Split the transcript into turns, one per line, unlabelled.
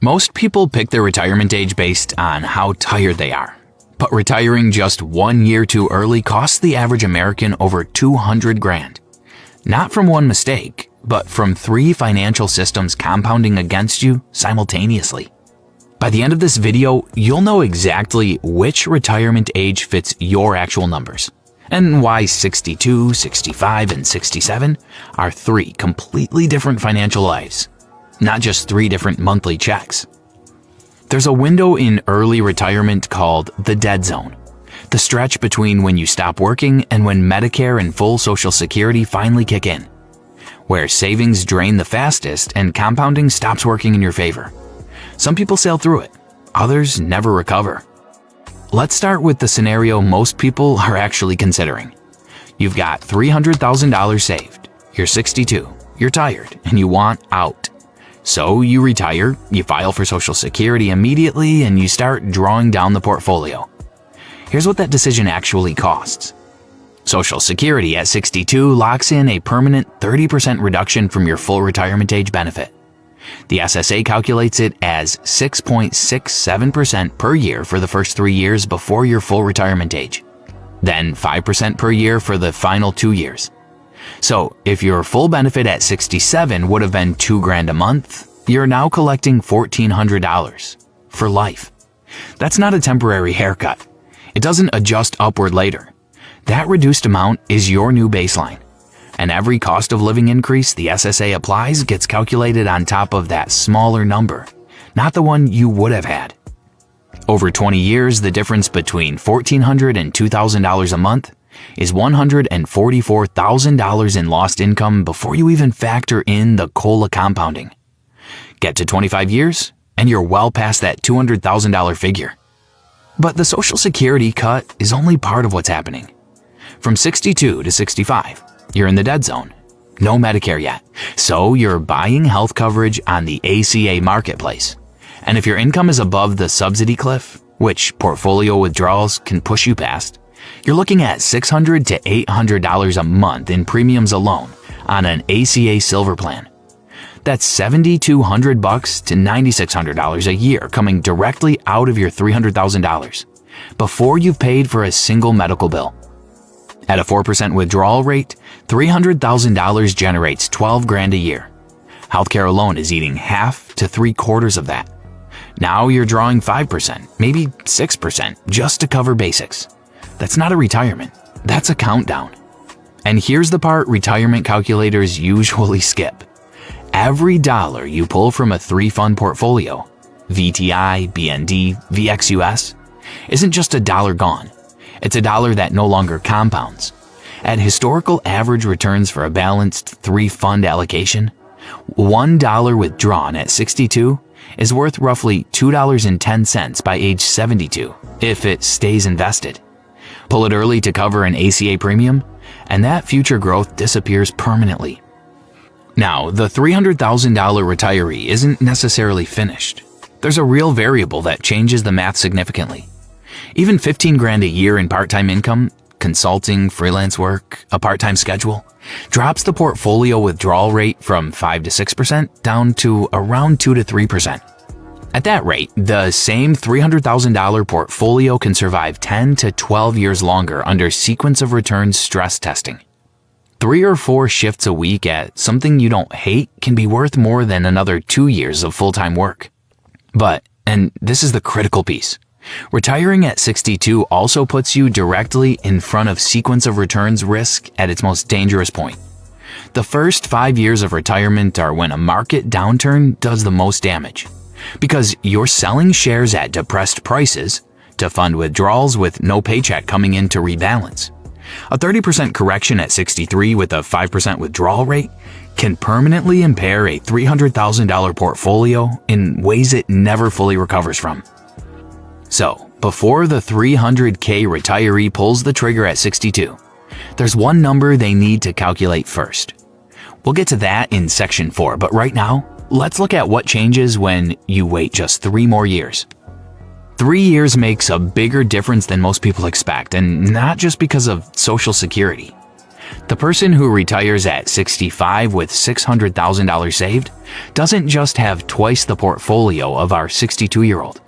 Most people pick their retirement age based on how tired they are. But retiring just 1 year too early costs the average American over $200,000. Not from one mistake, but from 3 financial systems compounding against you simultaneously. By the end of this video, you'll know exactly which retirement age fits your actual numbers, and why 62, 65, and 67 are 3 completely different financial lives, not just 3 different monthly checks. There's a window in early retirement called the dead zone, the stretch between when you stop working and when Medicare and full Social Security finally kick in, where savings drain the fastest and compounding stops working in your favor. Some people sail through it, others never recover. Let's start with the scenario most people are actually considering. You've got $300,000 saved, you're 62, you're tired, and you want out. So you retire, you file for Social Security immediately, and you start drawing down the portfolio. Here's what that decision actually costs. Social Security at 62 locks in a permanent 30% reduction from your full retirement age benefit. The SSA calculates it as 6.67% per year for the first 3 years before your full retirement age, then 5% per year for the final 2 years. So if your full benefit at 67 would have been $2,000 a month, you're now collecting $1,400 for life. That's not a temporary haircut. It doesn't adjust upward later. That reduced amount is your new baseline. And every cost of living increase the SSA applies gets calculated on top of that smaller number, not the one you would have had. Over 20 years, the difference between $1,400 and $2,000 a month is $144,000 in lost income before you even factor in the COLA compounding. Get to 25 years, and you're well past that $200,000 figure. But the Social Security cut is only part of what's happening. From 62 to 65, you're in the dead zone. No Medicare yet, so you're buying health coverage on the ACA marketplace. And if your income is above the subsidy cliff, which portfolio withdrawals can push you past, you're looking at $600 to $800 a month in premiums alone on an ACA Silver plan. That's $7,200 to $9,600 a year coming directly out of your $300,000 before you've paid for a single medical bill. At a 4% withdrawal rate, $300,000 generates $12,000 a year. Healthcare alone is eating half to 3/4 of that. Now you're drawing 5%, maybe 6% just to cover basics. That's not a retirement, that's a countdown. And here's the part retirement calculators usually skip. Every dollar you pull from a 3-fund portfolio, VTI, BND, VXUS, isn't just a dollar gone. It's a dollar that no longer compounds. At historical average returns for a balanced 3-fund allocation, $1 withdrawn at 62 is worth roughly $2.10 by age 72 if it stays invested. Pull it early to cover an ACA premium, and that future growth disappears permanently. Now, the $300,000 retiree isn't necessarily finished. There's a real variable that changes the math significantly. Even $15,000 a year in part-time income, consulting, freelance work, a part-time schedule, drops the portfolio withdrawal rate from 5 to 6% down to around 2 to 3%. At that rate, the same $300,000 portfolio can survive 10 to 12 years longer under sequence of returns stress testing. 3 or 4 shifts a week at something you don't hate can be worth more than another 2 years of full-time work. But, and this is the critical piece, retiring at 62 also puts you directly in front of sequence of returns risk at its most dangerous point. The first 5 years of retirement are when a market downturn does the most damage, because you're selling shares at depressed prices to fund withdrawals with no paycheck coming in to rebalance. A 30% correction at 63 with a 5% withdrawal rate can permanently impair a $300,000 portfolio in ways it never fully recovers from. So, before the $300K retiree pulls the trigger at 62, there's one number they need to calculate first. We'll get to that in section 4, but right now, let's look at what changes when you wait just 3 more years. 3 years makes a bigger difference than most people expect, and not just because of Social Security. The person who retires at 65 with $600,000 saved doesn't just have twice the portfolio of our 62-year-old.